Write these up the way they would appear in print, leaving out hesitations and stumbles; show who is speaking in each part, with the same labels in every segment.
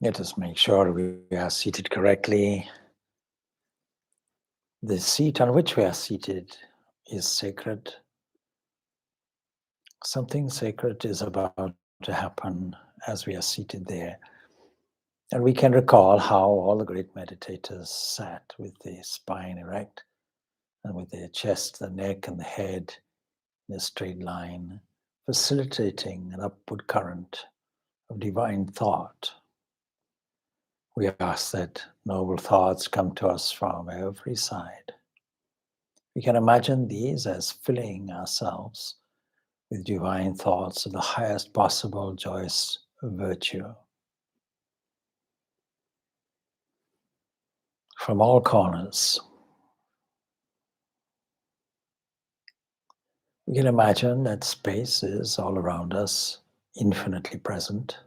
Speaker 1: Let us make sure we are seated correctly. The seat on which we are seated is sacred. Something sacred is about to happen as we are seated there. And we can recall how all the great meditators sat with the spine erect and with their chest, the neck, and the head in a straight line, facilitating an upward current of divine thought. We ask that noble thoughts come to us from every side. We can imagine these as filling ourselves with divine thoughts of the highest possible joyous virtue. From all corners, we can imagine that space is all around us, infinitely present.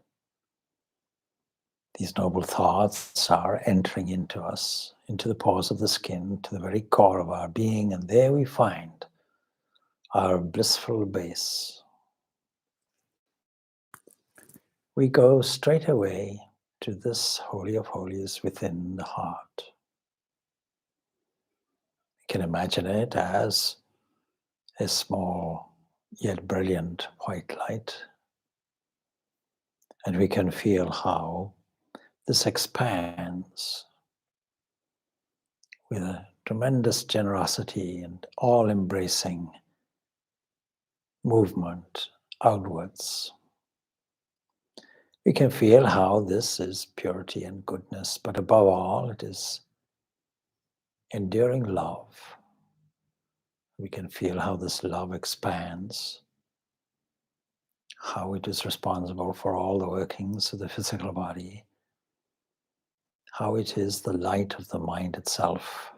Speaker 1: These noble thoughts are entering into us, into the pores of the skin, to the very core of our being, and there we find our blissful base. We go straight away to this Holy of Holies within the heart. We can imagine it as a small yet brilliant white light, and we can feel how this expands with a tremendous generosity and all-embracing movement outwards. We can feel how this is purity and goodness, but above all, it is enduring love. We can feel how this love expands, how it is responsible for all the workings of the physical body, how it is the light of the mind itself.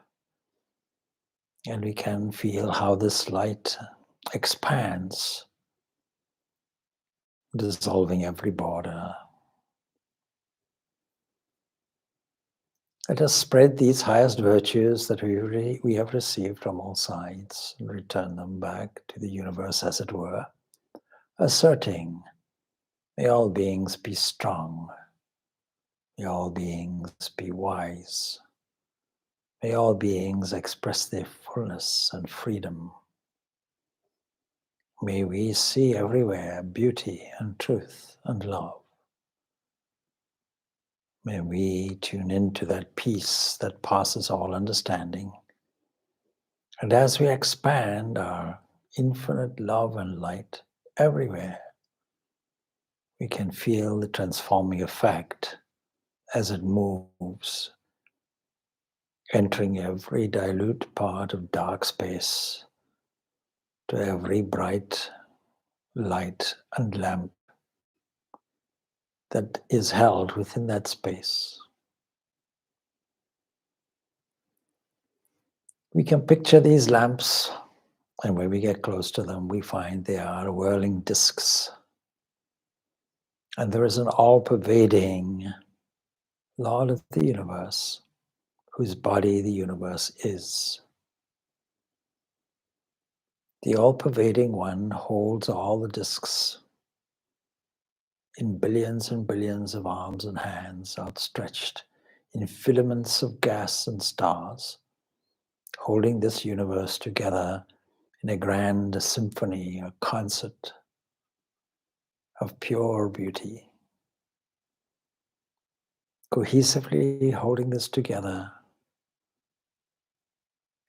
Speaker 1: And we can feel how this light expands, dissolving every border. Let us spread these highest virtues that we have received from all sides and return them back to the universe, as it were, asserting, may all beings be strong, may all beings be wise, may all beings express their fullness and freedom. May we see everywhere beauty and truth and love. May we tune into that peace that passes all understanding. And as we expand our infinite love and light everywhere, we can feel the transforming effect as it moves, entering every dilute part of dark space to every bright light and lamp that is held within that space. We can picture these lamps, and when we get close to them, we find they are whirling discs. And there is an all-pervading Lord of the universe, whose body the universe is. The all-pervading one holds all the discs in billions and billions of arms and hands outstretched in filaments of gas and stars, holding this universe together in a grand symphony, a concert of pure beauty. Cohesively holding this together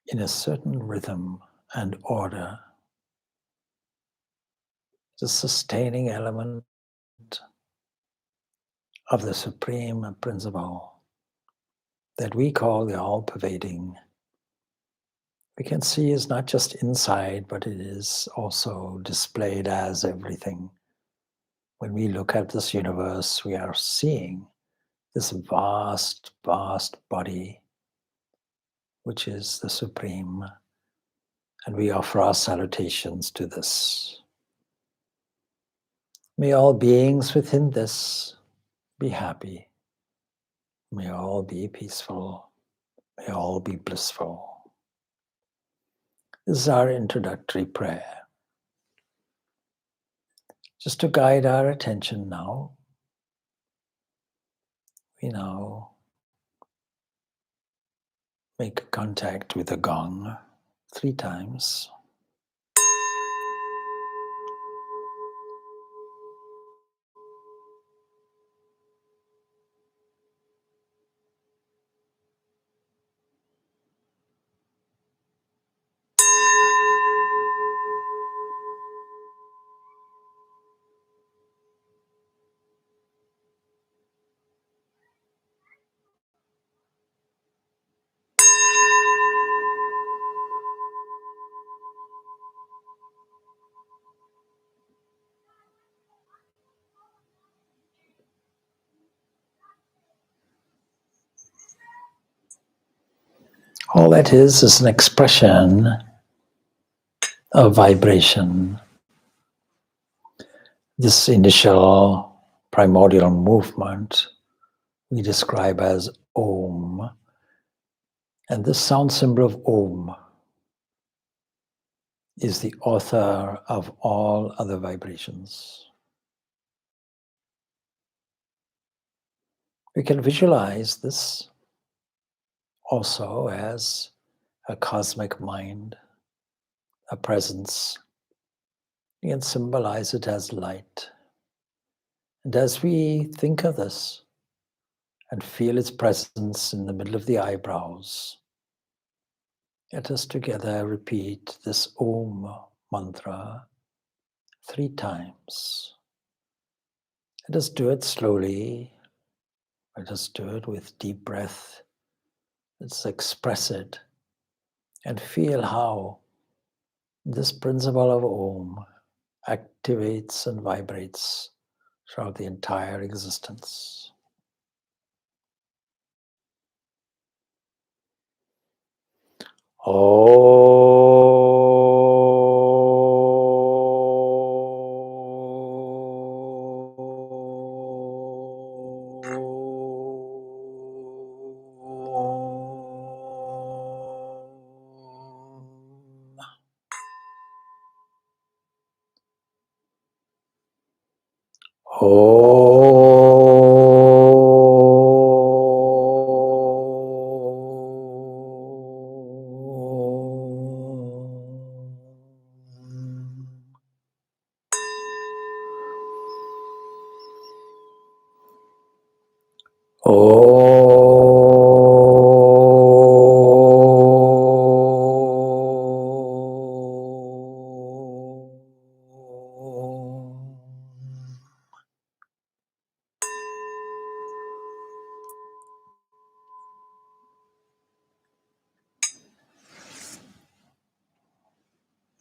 Speaker 1: in a certain rhythm and order, the sustaining element of the supreme principle that we call the all-pervading, we can see is not just inside, but it is also displayed as everything. When we look at this universe, we are seeing this vast, vast body, which is the supreme, and we offer our salutations to this. May all beings within this be happy. May all be peaceful. May all be blissful. This is our introductory prayer. Just to guide our attention now, We now make contact with the gong 3 times. All that is an expression of vibration. This initial primordial movement we describe as Om. And this sound symbol of Om is the author of all other vibrations. We can visualize this also as a cosmic mind, a presence. We can symbolize it as light. And as we think of this and feel its presence in the middle of the eyebrows, let us together repeat this Om mantra 3 times. Let us do it slowly. Let us do it with deep breath. Let's express it and feel how this principle of Om activates and vibrates throughout the entire existence.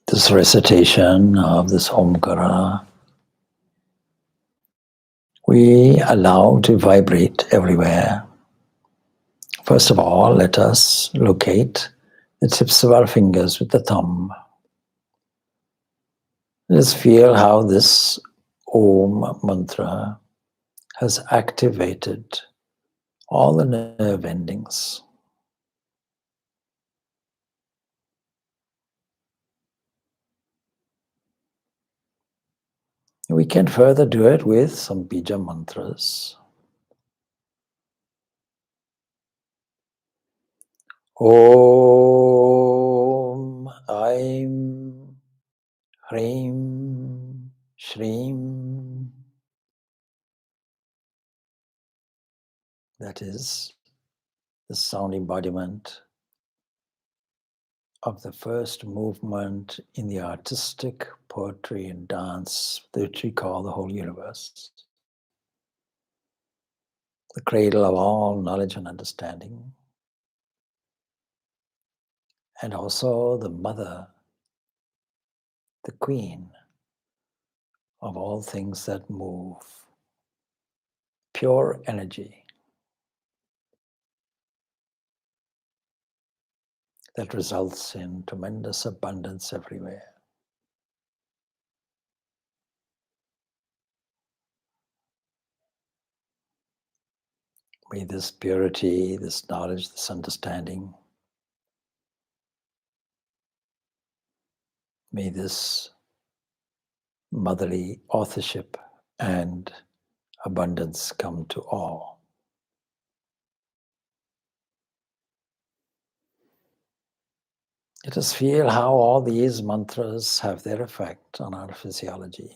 Speaker 1: This recitation of this Omkara we allow to vibrate everywhere. First of all, let us locate the tips of our fingers with the thumb. Let us feel how this Om mantra has activated all the nerve endings. We can further do it with some bija mantras. Om Aim Hreem Shreem. That is the sound embodiment of the first movement in the artistic poetry and dance which we call the whole universe. The cradle of all knowledge and understanding. And also the mother, the queen of all things that move. Pure energy that results in tremendous abundance everywhere. May this purity, this knowledge, this understanding, may this motherly authorship and abundance come to all. Let us feel how all these mantras have their effect on our physiology.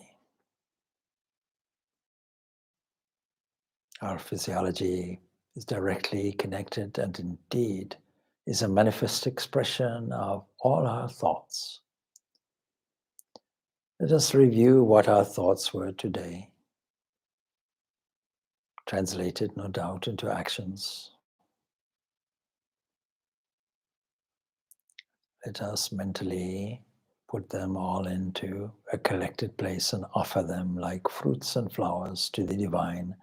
Speaker 1: Our physiology is directly connected and indeed is a manifest expression of all our thoughts. Let us review what our thoughts were today, translated no doubt into actions. Let us mentally put them all into a collected place and offer them like fruits and flowers to the divine,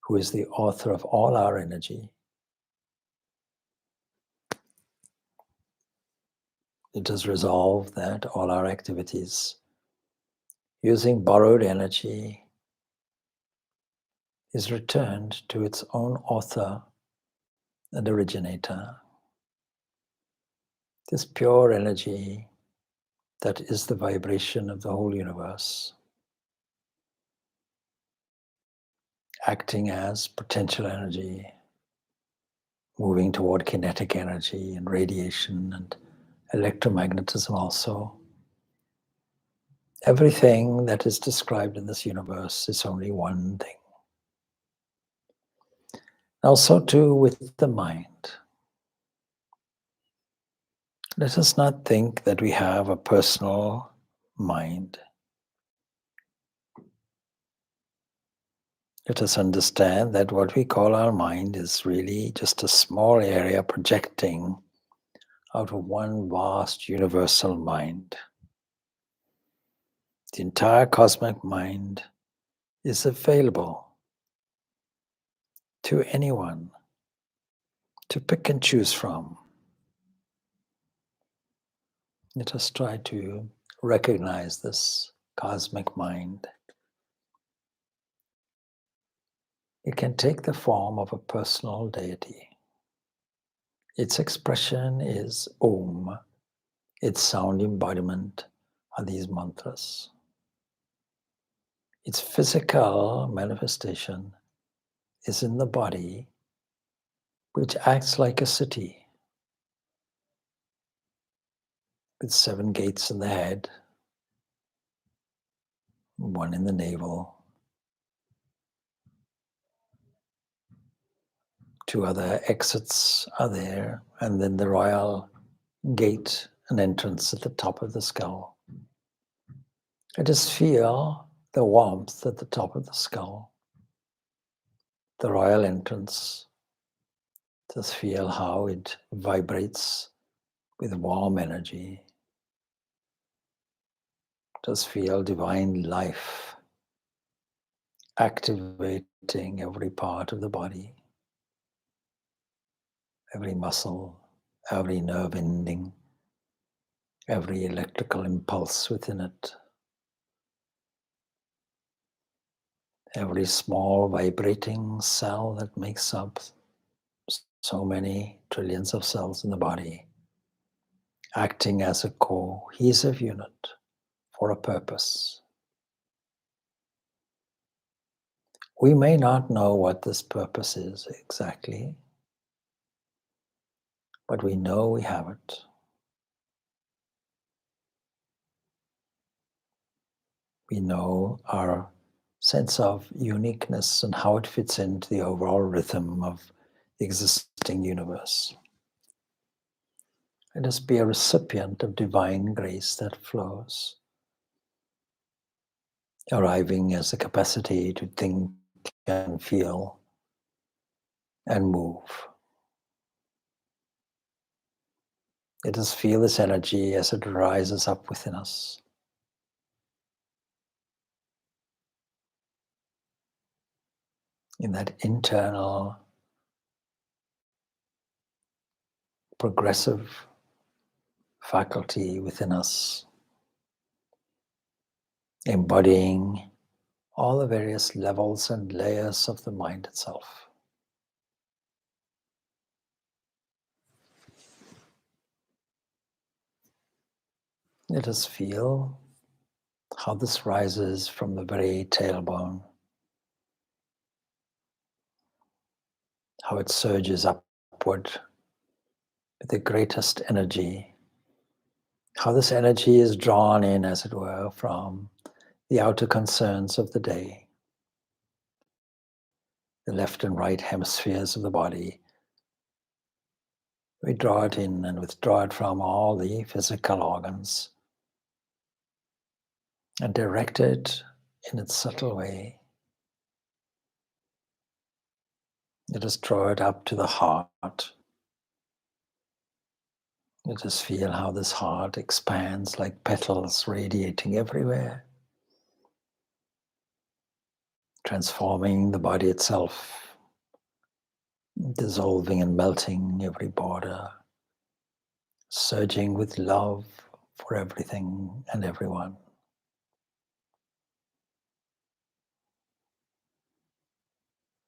Speaker 1: who is the author of all our energy. It is resolved that all our activities using borrowed energy is returned to its own author and originator. This pure energy that is the vibration of the whole universe, acting as potential energy, moving toward kinetic energy and radiation and electromagnetism also. Everything that is described in this universe is only one thing. Also too with the mind. Let us not think that we have a personal mind. Let us understand that what we call our mind is really just a small area projecting out of one vast universal mind. The entire cosmic mind is available to anyone to pick and choose from. Let us try to recognize this cosmic mind. It can take the form of a personal deity. Its expression is Om. Its sound embodiment are these mantras. Its physical manifestation is in the body, which acts like a city with 7 gates in the head, 1 in the navel, 2 other exits are there, and then the royal gate and entrance at the top of the skull. Let us feel the warmth at the top of the skull, the royal entrance. Just feel how it vibrates with warm energy. Just feel divine life activating every part of the body, every muscle, every nerve ending, every electrical impulse within it, every small vibrating cell that makes up so many trillions of cells in the body, acting as a cohesive unit for a purpose. We may not know what this purpose is exactly, but we know we have it. We know our sense of uniqueness and how it fits into the overall rhythm of the existing universe. Let us be a recipient of divine grace that flows, arriving as the capacity to think and feel and move. Let us feel this energy as it rises up within us. In that internal, progressive faculty within us, embodying all the various levels and layers of the mind itself. Let us feel how this rises from the very tailbone, how it surges upward with the greatest energy how this energy is drawn in, as it were, from the outer concerns of the day, the left and right hemispheres of the body. We draw it in and withdraw it from all the physical organs and direct it in its subtle way. Let us draw it up to the heart. Let us feel how this heart expands like petals radiating everywhere, transforming the body itself, dissolving and melting every border, surging with love for everything and everyone.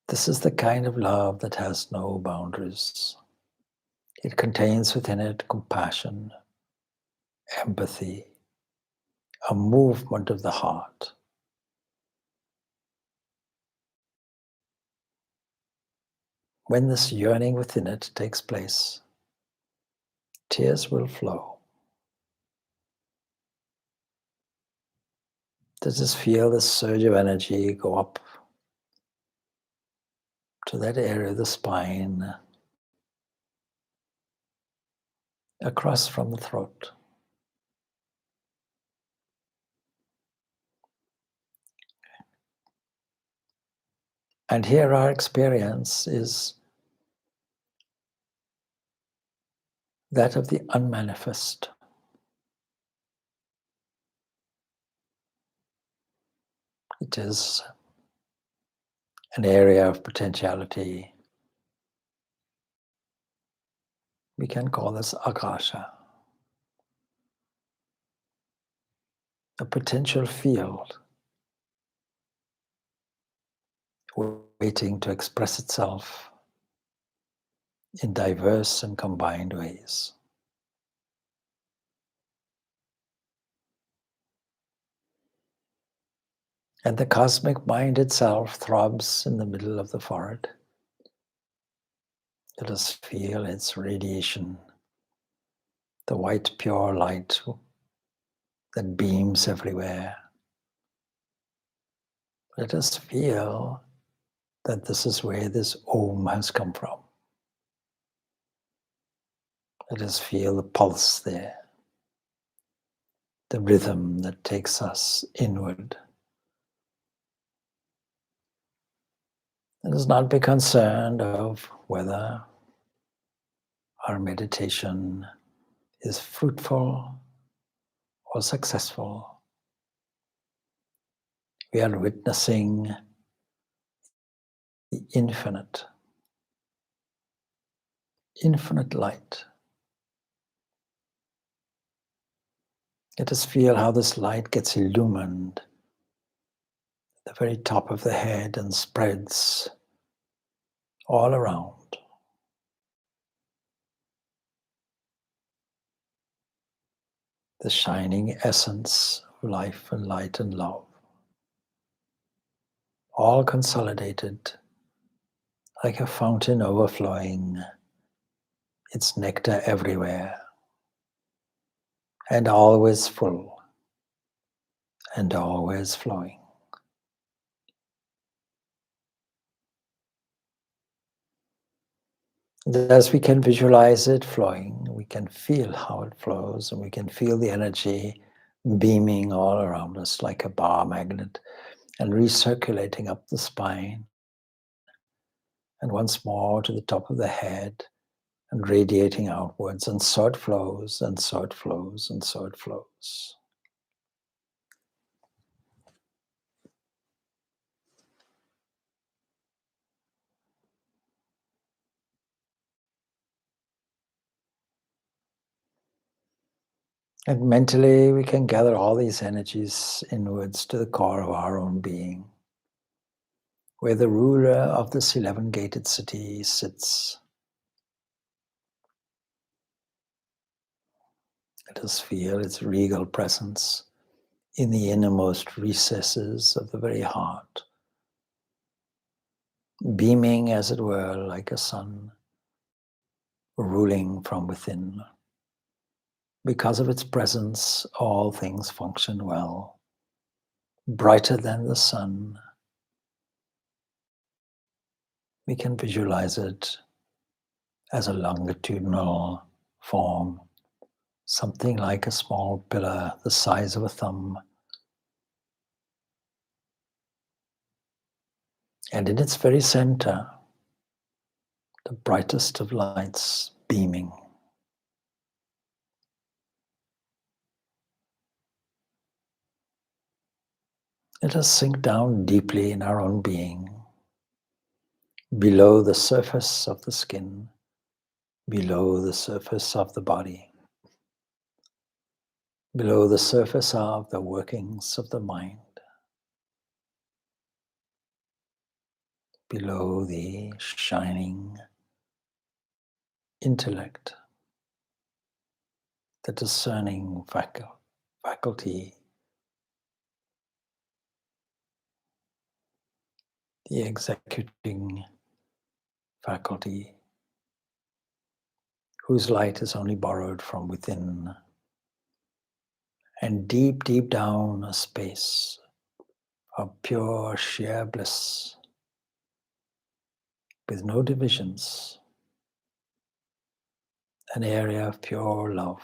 Speaker 1: This is the kind of love that has no boundaries. It contains within it compassion, empathy, a movement of the heart. When this yearning within it takes place, tears will flow. Just feel the surge of energy go up to that area of the spine, across from the throat. And here our experience is that of the unmanifest. It is an area of potentiality. We can call this akasha, a potential field waiting to express itself in diverse and combined ways. And the cosmic mind itself throbs in the middle of the forehead. Let us feel its radiation, the white pure light that beams everywhere. Let us feel that this is where this Om has come from. Let us feel the pulse there, the rhythm that takes us inward. Let us not be concerned of whether our meditation is fruitful or successful. We are witnessing the infinite light. Let us feel how this light gets illumined at the very top of the head and spreads all around. The shining essence of life and light and love, all consolidated like a fountain overflowing, its nectar everywhere, and always full and always flowing. And as we can visualize it flowing, we can feel how it flows, and we can feel the energy beaming all around us like a bar magnet and recirculating up the spine and once more to the top of the head and radiating outwards, and so it flows, and so it flows, and so it flows. And mentally, we can gather all these energies inwards to the core of our own being, where the ruler of this 11-gated city sits. Let us feel its regal presence in the innermost recesses of the very heart, beaming, as it were, like a sun, ruling from within, Because of its presence, all things function well, brighter than the sun. We can visualize it as a longitudinal form, something like a small pillar the size of a thumb. And in its very center, the brightest of lights beaming. Let us sink down deeply in our own being, below the surface of the skin, below the surface of the body, below the surface of the workings of the mind, below the shining intellect, the discerning faculty, the executing faculty, whose light is only borrowed from within, and deep, deep down a space of pure, sheer bliss, with no divisions, an area of pure love.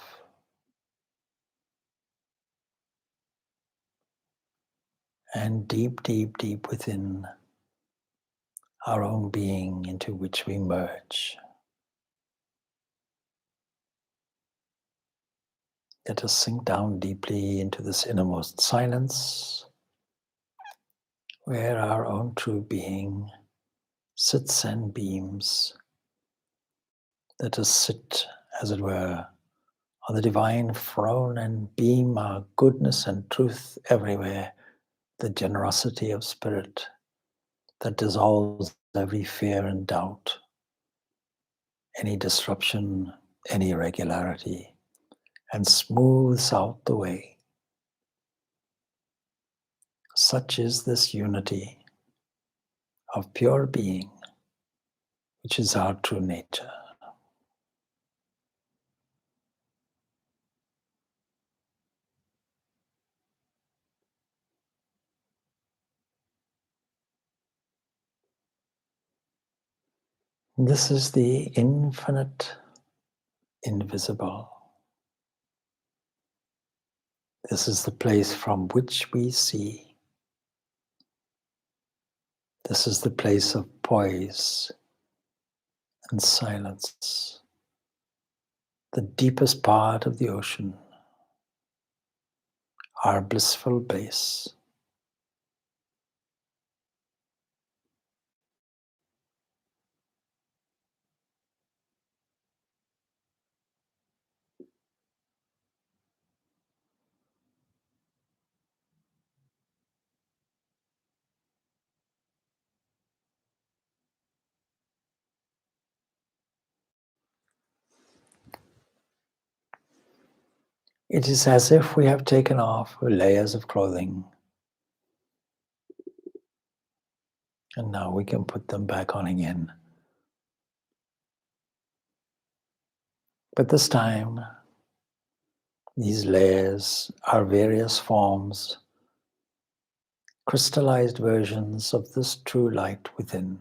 Speaker 1: And deep, deep, deep within our own being into which we merge. Let us sink down deeply into this innermost silence, where our own true being sits and beams. Let us sit, as it were, on the divine throne and beam our goodness and truth everywhere, the generosity of spirit that dissolves every fear and doubt, any disruption, any irregularity, and smooths out the way. Such is this unity of pure being, which is our true nature. This is the infinite, invisible. This is the place from which we see. This is the place of poise and silence, the deepest part of the ocean, our blissful base. It is as if we have taken off layers of clothing, and now we can put them back on again. But this time, these layers are various forms, crystallized versions of this true light within,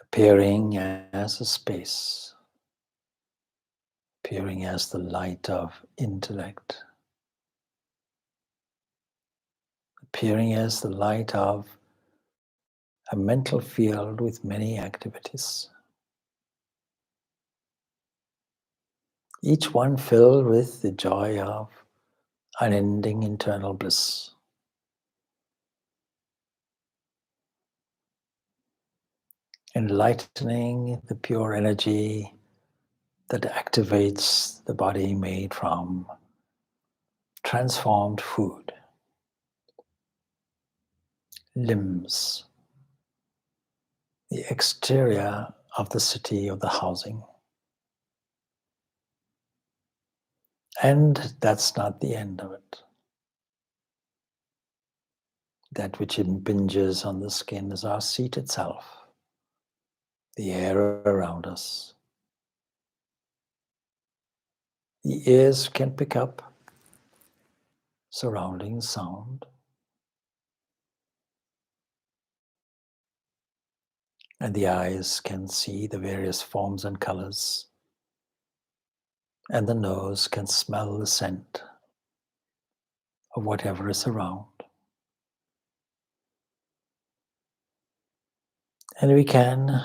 Speaker 1: appearing as a space, appearing as the light of intellect, appearing as the light of a mental field with many activities, each one filled with the joy of unending internal bliss. Enlightening the pure energy that activates the body made from transformed food, limbs, the exterior of the city, of the housing. And that's not the end of it. That which impinges on the skin is our seat itself, the air around us, The ears can pick up surrounding sound. And the eyes can see the various forms and colors. And the nose can smell the scent of whatever is around. And we can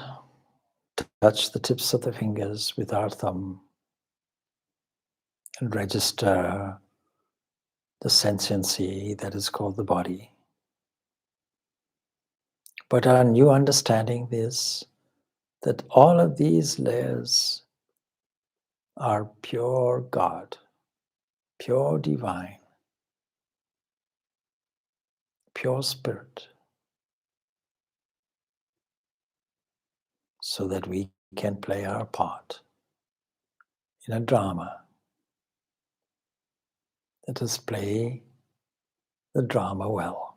Speaker 1: touch the tips of the fingers with our thumb and register the sentiency that is called the body. But our new understanding is that all of these layers are pure God, pure divine, pure spirit, so that we can play our part in a drama. Let us play the drama well.